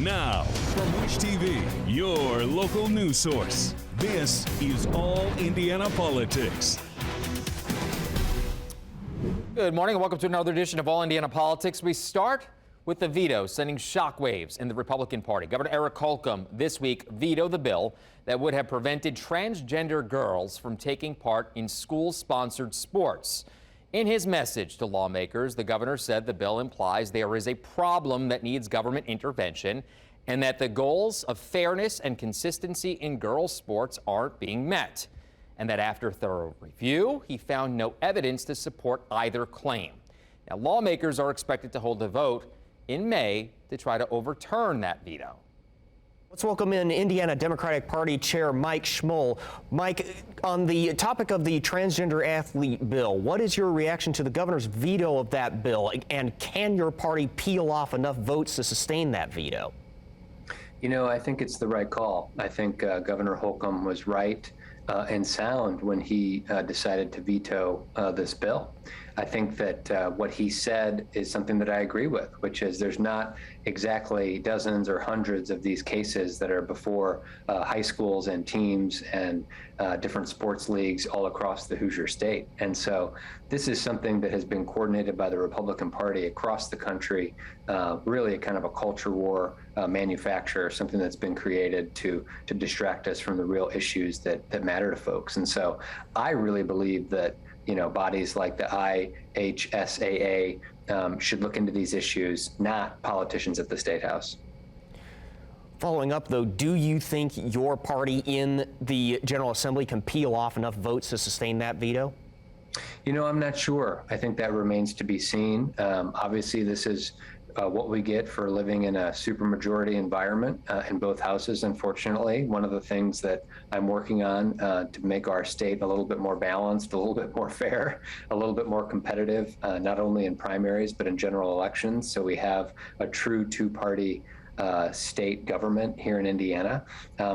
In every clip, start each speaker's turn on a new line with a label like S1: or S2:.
S1: Now, from Wish TV, your local news source, this is All Indiana Politics.
S2: Good morning and welcome to another edition of All Indiana Politics. We start with the veto sending shockwaves in the Republican Party. Governor Eric Holcomb this week vetoed the bill that would have prevented transgender girls from taking part in school-sponsored sports. In his message to lawmakers, the governor said the bill implies there is a problem that needs government intervention and that the goals of fairness and consistency in girls' sports aren't being met. And that after thorough review, he found no evidence to support either claim. Now, lawmakers are expected to hold a vote in May to try to overturn that veto.
S3: Let's welcome in Indiana Democratic Party Chair Mike Schmuhl. Mike, on the topic of the transgender athlete bill, what is your reaction to the governor's veto of that bill? And can your party peel off enough votes to sustain that veto?
S4: You know, I think it's the right call. I think Governor Holcomb was right and sound when he decided to veto this bill. I think that what he said is something that I agree with, which is there's not exactly dozens or hundreds of these cases that are before high schools and teams and different sports leagues all across the Hoosier state. And so this is something that has been coordinated by the Republican Party across the country, really a kind of a culture war manufacturer, something that's been created to distract us from the real issues that matter to folks. And so I really believe that bodies like the IHSAA should look into these issues, not politicians at the State House.
S3: Following up, though, do you think your party in the General Assembly can peel off enough votes to sustain that veto?
S4: I'm not sure. I think that remains to be seen. Obviously, this is what we get for living in a supermajority environment in both houses, unfortunately. One of the things that I'm working on to make our state a little bit more balanced, a little bit more fair, a little bit more competitive, not only in primaries, but in general elections. So we have a true two-party state government here in Indiana.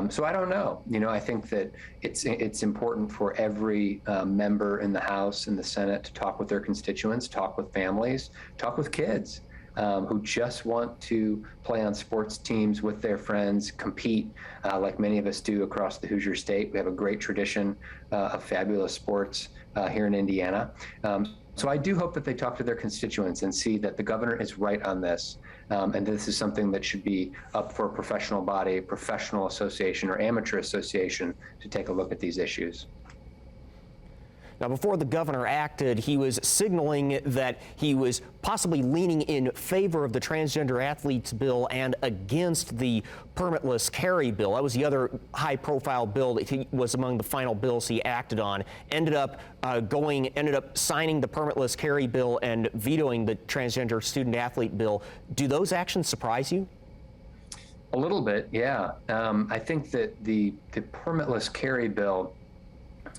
S4: So I don't know. I think that it's important for every member in the House and the Senate to talk with their constituents, talk with families, talk with kids. Who just want to play on sports teams with their friends, compete like many of us do across the Hoosier state. We have a great tradition of fabulous sports here in Indiana. So I do hope that they talk to their constituents and see that the governor is right on this. And this is something that should be up for a professional body, professional association, or amateur association to take a look at these issues.
S3: Now, before the governor acted, he was signaling that he was possibly leaning in favor of the transgender athletes bill and against the permitless carry bill. That was the other high-profile bill that he was among the final bills he acted on. Ended up signing the permitless carry bill and vetoing the transgender student athlete bill. Do those actions surprise you?
S4: A little bit, yeah. I think that the permitless carry bill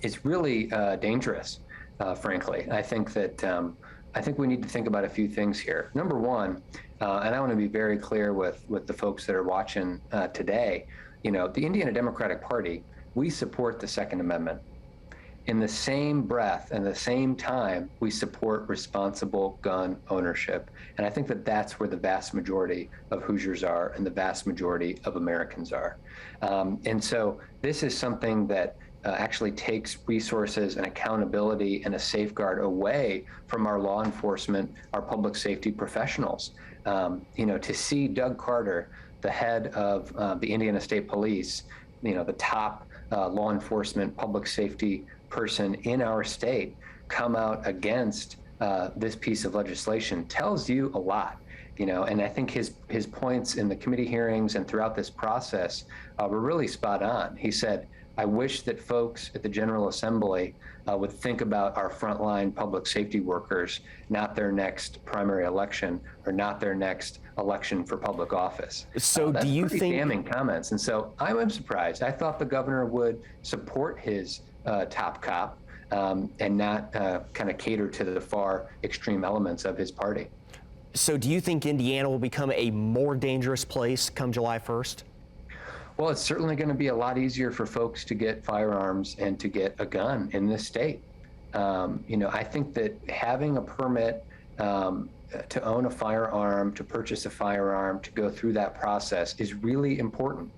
S4: is really dangerous, frankly. I think we need to think about a few things here. Number one, and I want to be very clear with the folks that are watching today, the Indiana Democratic Party, we support the Second Amendment. In the same breath and the same time, we support responsible gun ownership. And I think that that's where the vast majority of Hoosiers are and the vast majority of Americans are. And so this is something that actually takes resources and accountability and a safeguard away from our law enforcement, our public safety professionals. To see Doug Carter, the head of the Indiana State Police, the top law enforcement public safety person in our state, come out against this piece of legislation tells you a lot. And I think his points in the committee hearings and throughout this process were really spot on. He said, I wish that folks at the General Assembly would think about our frontline public safety workers, not their next primary election or not their next election for public office.
S3: So do you think—
S4: damning comments. And so I am surprised. I thought the governor would support his top cop and not kind of cater to the far extreme elements of his party.
S3: So do you think Indiana will become a more dangerous place come July 1st?
S4: Well, it's certainly going to be a lot easier for folks to get firearms and to get a gun in this state. I think that having a permit to own a firearm, to purchase a firearm, to go through that process is really important.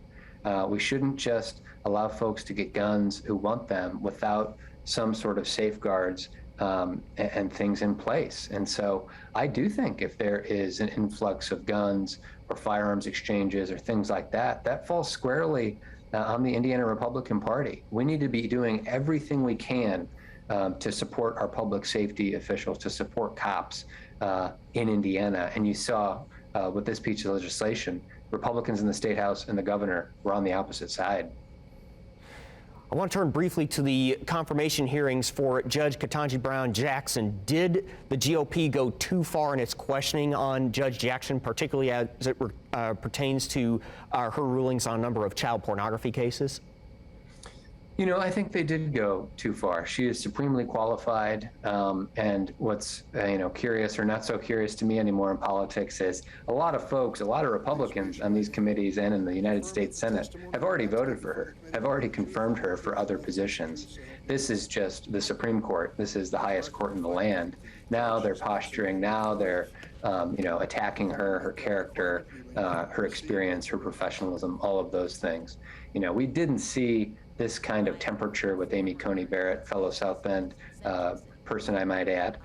S4: We shouldn't just allow folks to get guns who want them without some sort of safeguards and things in place. And so I do think if there is an influx of guns or firearms exchanges or things like that, that falls squarely on the Indiana Republican Party. We need to be doing everything we can to support our public safety officials, to support cops in Indiana. And you saw with this piece of legislation, Republicans in the State House and the governor were on the opposite side.
S3: I want to turn briefly to the confirmation hearings for Judge Ketanji Brown Jackson. Did the GOP go too far in its questioning on Judge Jackson, particularly as it pertains to her rulings on a number of child pornography cases?
S4: You know, I think they did go too far. She is supremely qualified, and what's curious or not so curious to me anymore in politics is a lot of folks, a lot of Republicans on these committees and in the United States Senate have already voted for her, have already confirmed her for other positions. This is just the Supreme Court. This is the highest court in the land. Now they're posturing. Now they're attacking her character, her experience, her professionalism, all of those things. You know, we didn't see this kind of temperature with Amy Coney Barrett, fellow South Bend person, I might add,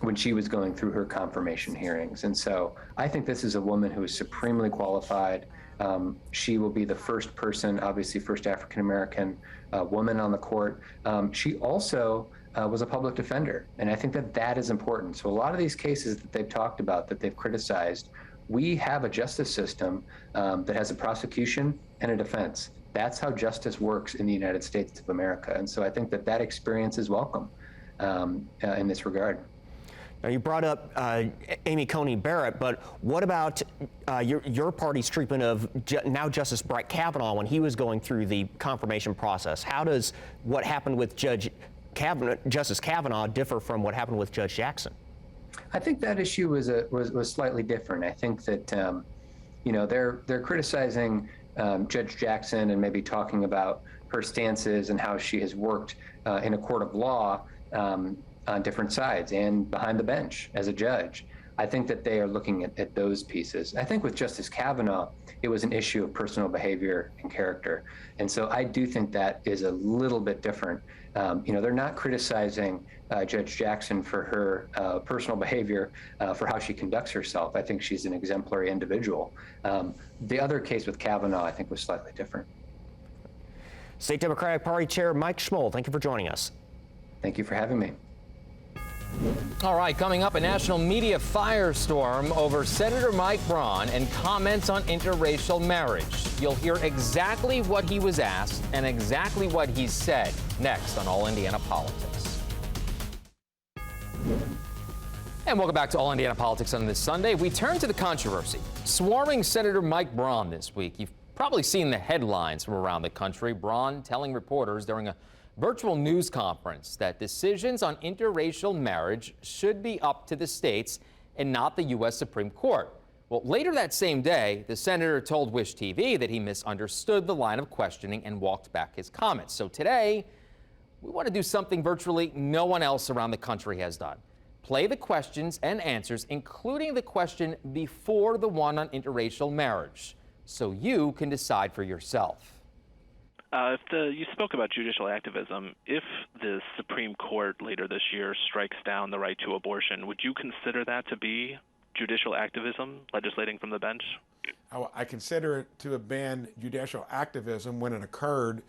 S4: when she was going through her confirmation hearings. And so I think this is a woman who is supremely qualified. She will be the first person, obviously first African-American woman on the court. She also was a public defender. And I think that that is important. So a lot of these cases that they've talked about, that they've criticized, we have a justice system that has a prosecution and a defense. That's how justice works in the United States of America. And so I think that that experience is welcome in this regard.
S3: Now, you brought up Amy Coney Barrett, but what about your party's treatment of now Justice Brett Kavanaugh when he was going through the confirmation process? How does what happened with Justice Kavanaugh differ from what happened with Judge Jackson?
S4: I think that issue was slightly different. I think that they're criticizing Judge Jackson and maybe talking about her stances and how she has worked in a court of law on different sides and behind the bench as a judge. I think that they are looking at those pieces. I think with Justice Kavanaugh, it was an issue of personal behavior and character. And so I do think that is a little bit different. They're not criticizing Judge Jackson for her personal behavior, for how she conducts herself. I think she's an exemplary individual. The other case with Kavanaugh, I think, was slightly different.
S3: State Democratic Party Chair Mike Schmoll, thank you for joining us.
S4: Thank you for having me.
S2: All right, coming up, a national media firestorm over Senator Mike Braun and comments on interracial marriage. You'll hear exactly what he was asked and exactly what he said next on All Indiana Politics. And welcome back to All Indiana Politics on this Sunday. We turn to the controversy swarming Senator Mike Braun this week. You've probably seen the headlines from around the country. Braun telling reporters during a virtual news conference that decisions on interracial marriage should be up to the states and not the U.S. Supreme Court. Well, later that same day, the senator told Wish TV that he misunderstood the line of questioning and walked back his comments. So today, we want to do something virtually no one else around the country has done. Play the questions and answers, including the question before the one on interracial marriage, so you can decide for yourself.
S5: You spoke about judicial activism. If the Supreme Court later this year strikes down the right to abortion, would you consider that to be judicial activism, legislating from the bench?
S6: I consider it to have been judicial activism when it occurred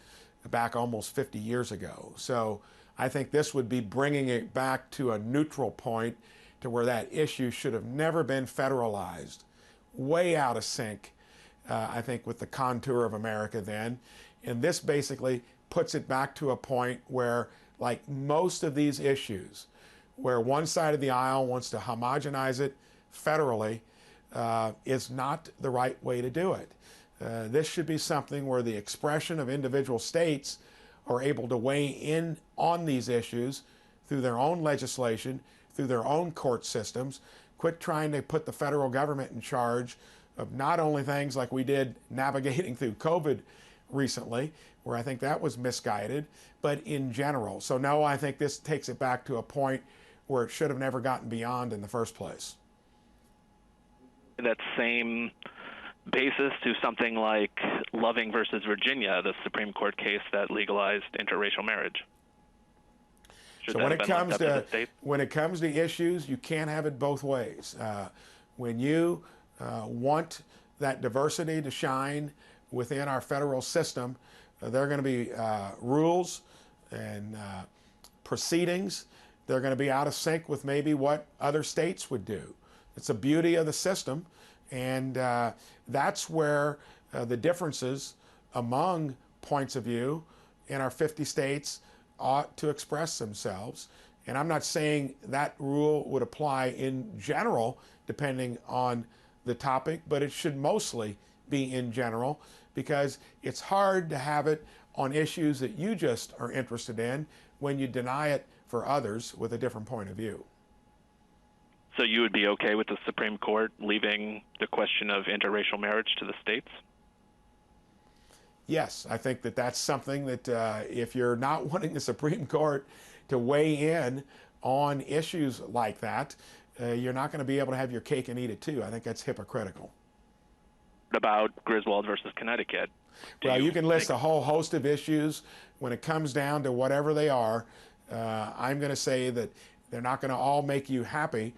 S6: back almost 50 years ago. So I think this would be bringing it back to a neutral point to where that issue should have never been federalized, way out of sync, I think, with the contour of America then. And this basically puts it back to a point where, like most of these issues, where one side of the aisle wants to homogenize it federally, is not the right way to do it. This should be something where the expression of individual states are able to weigh in on these issues through their own legislation, through their own court systems. Quit trying to put the federal government in charge of not only things like we did navigating through COVID recently, where I think that was misguided, but in general. So no, I think this takes it back to a point where it should have never gotten beyond in the first place.
S5: That same basis to something like Loving versus Virginia, the Supreme Court case that legalized interracial marriage.
S6: So when it comes to issues, you can't have it both ways. When you want that diversity to shine within our federal system, there are going to be rules and proceedings. They're going to be out of sync with maybe what other states would do. It's the beauty of the system, and that's where the differences among points of view in our 50 states ought to express themselves. And I'm not saying that rule would apply in general, depending on the topic, but it should mostly be in general, because it's hard to have it on issues that you just are interested in when you deny it for others with a different point of view.
S5: So you would be okay with the Supreme Court leaving the question of interracial marriage to the states?
S6: Yes, I think that that's something that if you're not wanting the Supreme Court to weigh in on issues like that, you're not going to be able to have your cake and eat it too. I think that's hypocritical.
S5: About Griswold versus Connecticut.
S6: Well, you can list a whole host of issues. When it comes down to whatever they are, I'm going to say that they're not going to all make you happy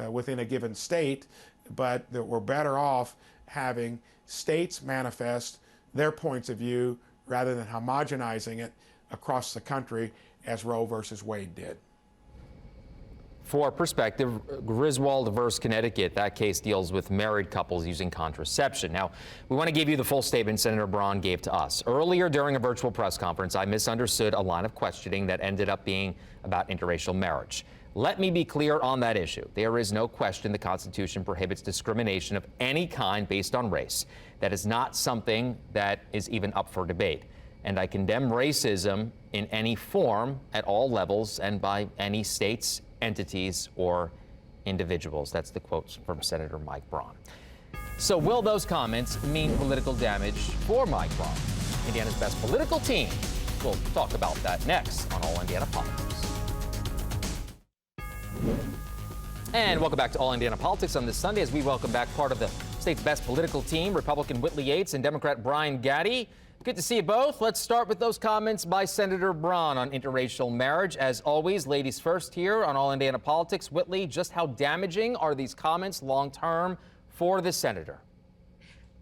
S6: within a given state, but that we're better off having states manifest their points of view rather than homogenizing it across the country as Roe versus Wade did.
S2: For perspective, Griswold versus Connecticut, that case deals with married couples using contraception. Now, we want to give you the full statement Senator Braun gave to us. Earlier during a virtual press conference, I misunderstood a line of questioning that ended up being about interracial marriage. Let me be clear on that issue. There is no question the Constitution prohibits discrimination of any kind based on race. That is not something that is even up for debate. And I condemn racism in any form at all levels and by any states, entities, or individuals. That's the quote from Senator Mike Braun. So will those comments mean political damage for Mike Braun, Indiana's best political team? We'll talk about that next on All Indiana Politics. And welcome back to All Indiana Politics on this Sunday as we welcome back part of the state's best political team, Republican Whitley Yates and Democrat Brian Gaddy. Good to see you both. Let's start with those comments by Senator Braun on interracial marriage. As always, ladies first here on All Indiana Politics. Whitley, just how damaging are these comments long term for the senator?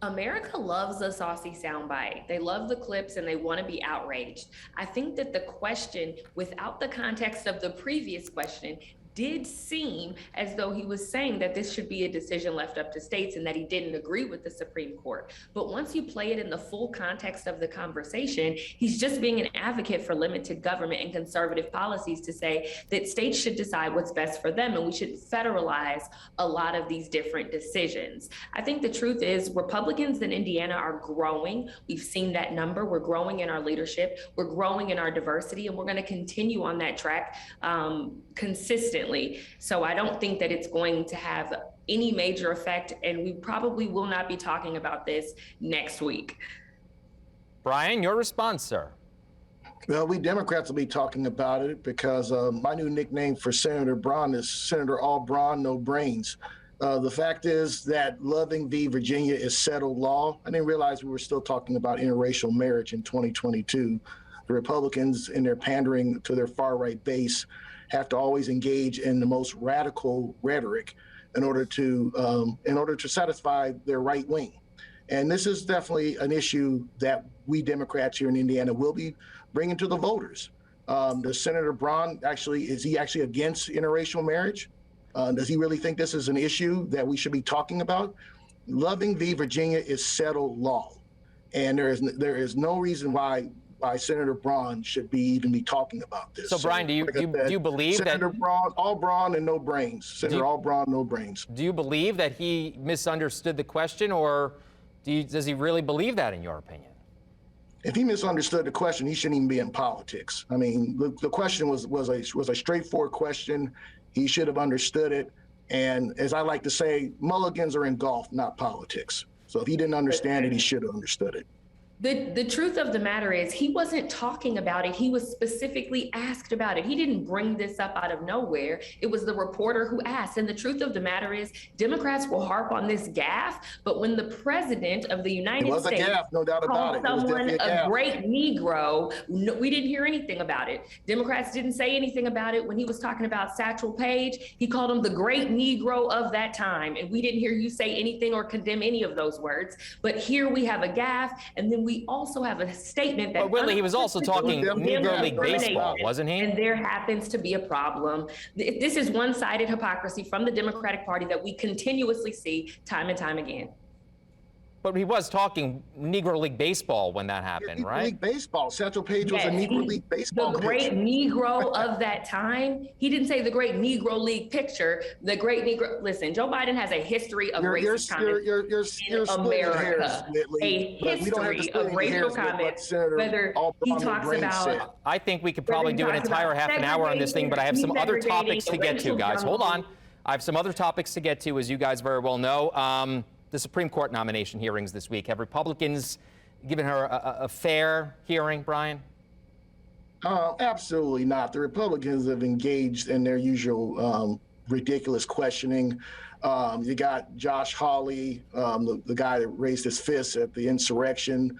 S7: America loves a saucy soundbite. They love the clips and they want to be outraged. I think that the question, without the context of the previous question, did seem as though he was saying that this should be a decision left up to states and that he didn't agree with the Supreme Court. But once you play it in the full context of the conversation, he's just being an advocate for limited government and conservative policies to say that states should decide what's best for them and we should federalize a lot of these different decisions. I think the truth is Republicans in Indiana are growing. We've seen that number. We're growing in our leadership. We're growing in our diversity, and we're going to continue on that track consistently. So I don't think that it's going to have any major effect, and we probably will not be talking about this next week.
S2: Brian, your response, sir.
S8: Well, we Democrats will be talking about it because my new nickname for Senator Braun is Senator All Brawn, No Brains. The fact is that Loving v. Virginia is settled law. I didn't realize we were still talking about interracial marriage in 2022. The Republicans, in their pandering to their far-right base, have to always engage in the most radical rhetoric in order to satisfy their right wing. And this is definitely an issue that we Democrats here in Indiana will be bringing to the voters. Does Senator Braun is he actually against interracial marriage? Does he really think this is an issue that we should be talking about? Loving v. Virginia is settled law. And there is no reason why Senator Braun should even be talking about this.
S2: So Brian, do you believe
S8: Senator
S2: that
S8: Braun, all brawn and no brains? Senator all brawn, no brains.
S2: Do you believe that he misunderstood the question, or does he really believe that, in your opinion?
S8: If he misunderstood the question, he shouldn't even be in politics. I mean, the question was a straightforward question. He should have understood it. And as I like to say, mulligans are in golf, not politics. So if he didn't understand it, he should have understood it.
S7: The truth of the matter is he wasn't talking about it. He was specifically asked about it. He didn't bring this up out of nowhere. It was the reporter who asked. And the truth of the matter is Democrats will harp on this gaffe, but when the president of the United States
S8: a gaffe, no doubt about
S7: called someone
S8: a
S7: great Negro, we didn't hear anything about it. Democrats didn't say anything about it when he was talking about Satchel Paige. He called him the great Negro of that time. And we didn't hear you say anything or condemn any of those words. But here we have a gaffe, and then we also have a statement that—
S2: But Willie, he was also talking Negro League baseball, wasn't he?
S7: And there happens to be a problem. This is one-sided hypocrisy from the Democratic Party that we continuously see time and time again.
S2: But he was talking Negro League baseball when that happened, right?
S8: Negro League baseball. Satchel Paige was a Negro League baseball
S7: The great
S8: pitcher.
S7: Negro of that time. He didn't say the great Negro League picture. The great Negro. Listen, Joe Biden has a history of racist comments in America. A history of racial comments. Whether he talks about—
S2: I think we could probably do an entire half an hour on this thing, but I have some other topics to get to, guys. Hold on. I have some other topics to get to, as you guys very well know. The Supreme Court nomination hearings this week. Have Republicans given her a fair hearing, Brian?
S8: Absolutely not. The Republicans have engaged in their usual ridiculous questioning. You got Josh Hawley, the guy that raised his fist at the insurrection,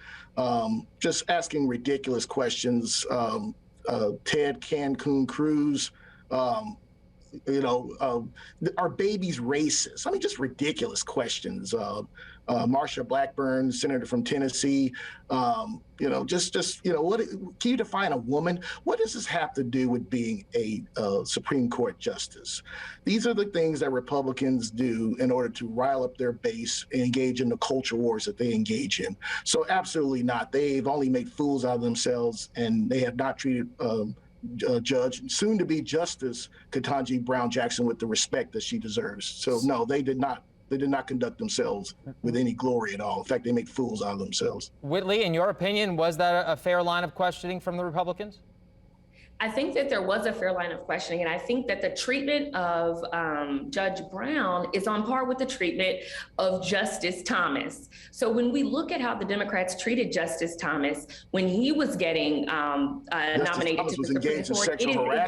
S8: just asking ridiculous questions. Ted Cancun Cruz, are babies racist? I mean, just ridiculous questions. Marsha Blackburn, senator from Tennessee, what can you define a woman? What does this have to do with being a Supreme Court justice? These are the things that Republicans do in order to rile up their base and engage in the culture wars that they engage in. So absolutely not. They've only made fools out of themselves, and they have not treated Judge, soon to be Justice Ketanji Brown Jackson with the respect that she deserves. So no, they did not conduct themselves with any glory at all. In fact, they make fools out of themselves.
S2: Whitley, in your opinion, was that a fair line of questioning from the Republicans?
S7: I think that there was a fair line of questioning, and I think that the treatment of Judge Brown is on par with the treatment of Justice Thomas. So when we look at how the Democrats treated Justice Thomas when he was getting nominated to the Supreme Court,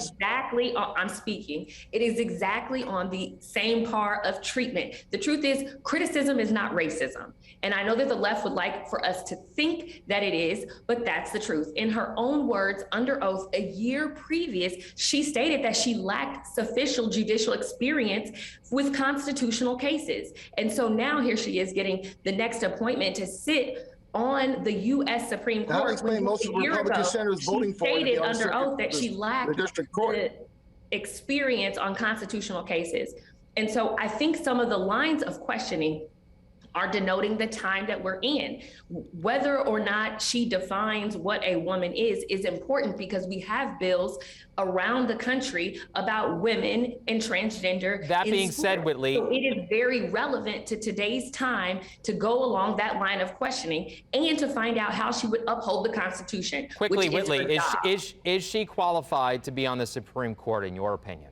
S7: it is exactly on the same par of treatment. The truth is, criticism is not racism. And I know that the left would like for us to think that it is, but that's the truth. In her own words, under oath, a year previous, she stated that she lacked sufficient judicial experience with constitutional cases. And so now here she is getting the next appointment to sit on the U.S. Supreme Court.
S8: That explains most of the Republican senators voting for it.
S7: She stated under oath that she lacked the experience on constitutional cases. And so I think some of the lines of questioning are denoting the time that we're in. Whether or not she defines what a woman is important, because we have bills around the country about women and transgender.
S2: That being said, Whitley,
S7: so it is very relevant to today's time to go along that line of questioning and to find out how she would uphold the Constitution.
S2: Quickly, Whitley, is she qualified to be on the Supreme Court, in your opinion?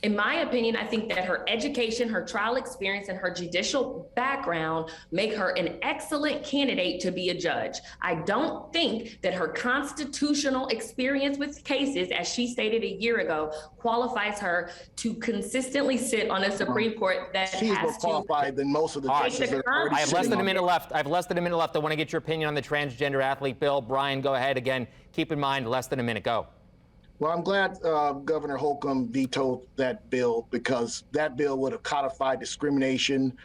S7: In my opinion, I think that her education, her trial experience, and her judicial background make her an excellent candidate to be a judge. I don't think that her constitutional experience with cases, as she stated a year ago, qualifies her to consistently sit on a Supreme Court that
S8: She's more qualified than most of the justices that are already
S2: I have less than a minute left. I
S8: want
S2: to get your opinion on the transgender athlete bill. Brian, go ahead again. Keep in mind, less than a minute. Go.
S8: Well, I'm glad Governor Holcomb vetoed that bill, because that bill would have codified discrimination,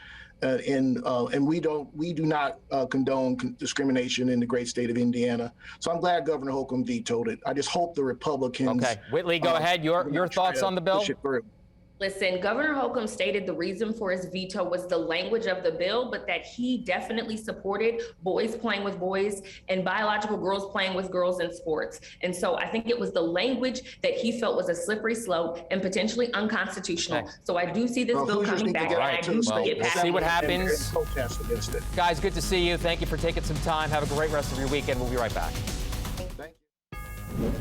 S8: and we do not condone discrimination in the great state of Indiana. So I'm glad Governor Holcomb vetoed it. I just hope the Republicans.
S2: Okay, Whitley, go ahead. Your thoughts on the bill?
S7: Listen, Governor Holcomb stated the reason for his veto was the language of the bill, but that he definitely supported boys playing with boys and biological girls playing with girls in sports. And so I think it was the language that he felt was a slippery slope and potentially unconstitutional. Okay. So I do see this bill coming back.
S2: We'll see what happens. Guys, good to see you. Thank you for taking some time. Have a great rest of your weekend. We'll be right back.
S8: Thank you.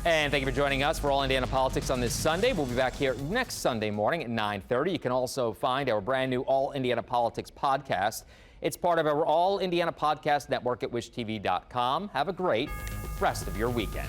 S2: And thank you for joining us for All Indiana Politics on this Sunday. We'll be back here next Sunday morning at 9:30. You can also find our brand new All Indiana Politics podcast. It's part of our All Indiana Podcast Network at wishtv.com. Have a great rest of your weekend.